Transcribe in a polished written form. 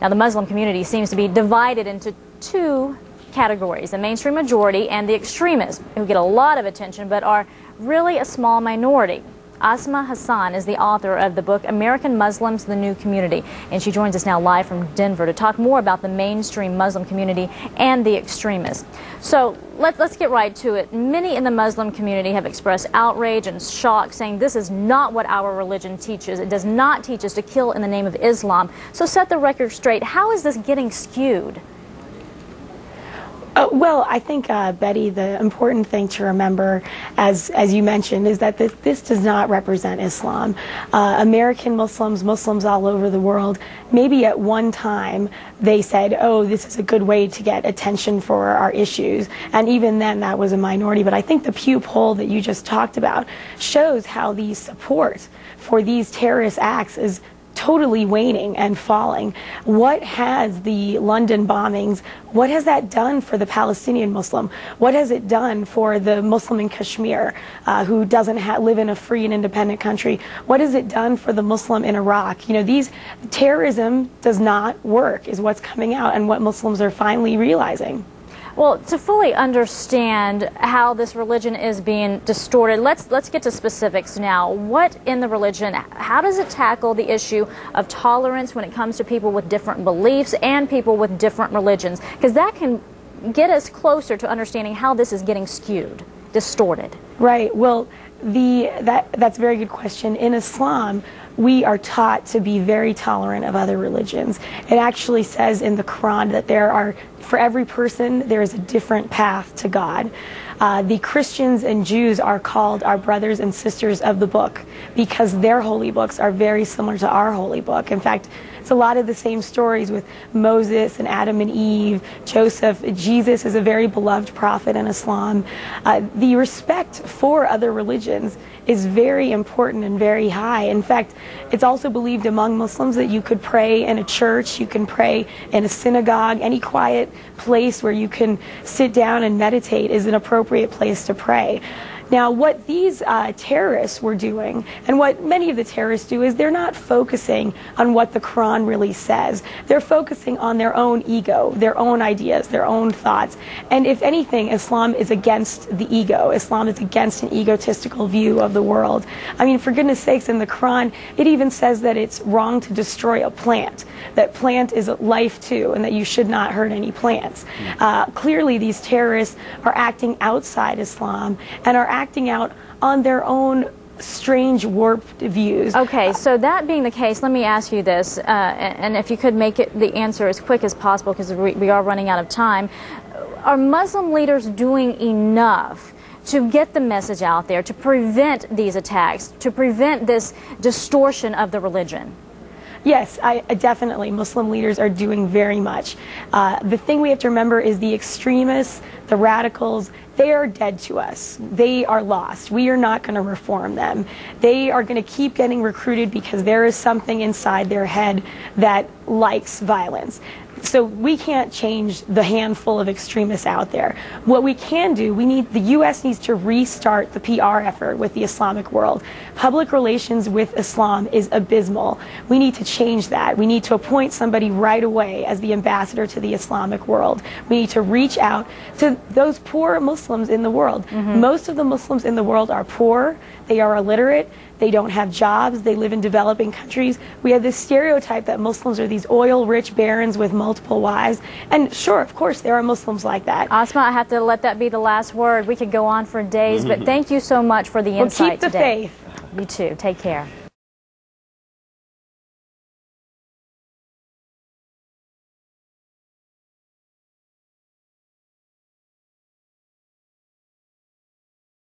Now, the Muslim community seems to be divided into two categories: the mainstream majority and the extremists, who get a lot of attention but are really a small minority. Asma Hassan is the author of the book American Muslims, The New Community, and she joins us now live from Denver to talk more about the mainstream Muslim community and the extremists. So let's get right to it. Many in the Muslim community have expressed outrage and shock, saying this is not what our religion teaches. It does not teach us to kill in the name of Islam. So set the record straight. How is this getting skewed? Well, I think, Betty, the important thing to remember, as you mentioned, is that this does not represent Islam. American Muslims, Muslims all over the world, maybe at one time they said, oh, this is a good way to get attention for our issues. And even then, that was a minority. But I think the Pew poll that you just talked about shows how the support for these terrorist acts is totally waning and falling. What has the London bombings, what has that done for the Palestinian Muslim? What has it done for the Muslim in Kashmir who doesn't live in a free and independent country? What has it done for the Muslim in Iraq? You know, terrorism does not work, is what's coming out and what Muslims are finally realizing. Well, to fully understand how this religion is being distorted, let's get to specifics now. What in the religion, how does it tackle the issue of tolerance when it comes to people with different beliefs and people with different religions? Because that can get us closer to understanding how this is getting skewed, distorted. Right. Well, that's a very good question. In Islam, we are taught to be very tolerant of other religions. It actually says in the Quran that for every person, there is a different path to God. The Christians and Jews are called our brothers and sisters of the book because their holy books are very similar to our holy book. In fact, it's a lot of the same stories with Moses and Adam and Eve, Joseph. Jesus is a very beloved prophet in Islam. The respect for other religions is very important and very high. In fact, it's also believed among Muslims that you could pray in a church, you can pray in a synagogue, any quiet place where you can sit down and meditate is an appropriate place to pray. Now, what these terrorists were doing, and what many of the terrorists do, is they're not focusing on what the Quran really says. They're focusing on their own ego, their own ideas, their own thoughts. And if anything, Islam is against the ego. Islam is against an egotistical view of the world. I mean, for goodness sakes, in the Quran, it even says that it's wrong to destroy a plant, that plant is life too, and that you should not hurt any plants. Clearly, these terrorists are acting outside Islam and are acting out on their own strange, warped views. Okay, so that being the case, let me ask you this, and if you could make the answer as quick as possible, because we are running out of time. Are Muslim leaders doing enough to get the message out there, to prevent these attacks, to prevent this distortion of the religion? Yes, definitely. Muslim leaders are doing very much. The thing we have to remember is the extremists, the radicals, they are dead to us. They are lost. We are not going to reform them. They are going to keep getting recruited because there is something inside their head that likes violence. So we can't change the handful of extremists out there. What we can do, the U.S. needs to restart the PR effort with the Islamic world. Public relations with Islam is abysmal. We need to change that. We need to appoint somebody right away as the ambassador to the Islamic world. We need to reach out to those poor Muslims in the world. Most of the Muslims in the world are poor. They are illiterate. They don't have jobs. They live in developing countries. We have this stereotype that Muslims are these oil-rich barons with multiple wives. And sure, of course, there are Muslims like that. Asma, I have to let that be the last word. We could go on for days, but thank you so much for the insight today. Keep the faith. You too. Take care.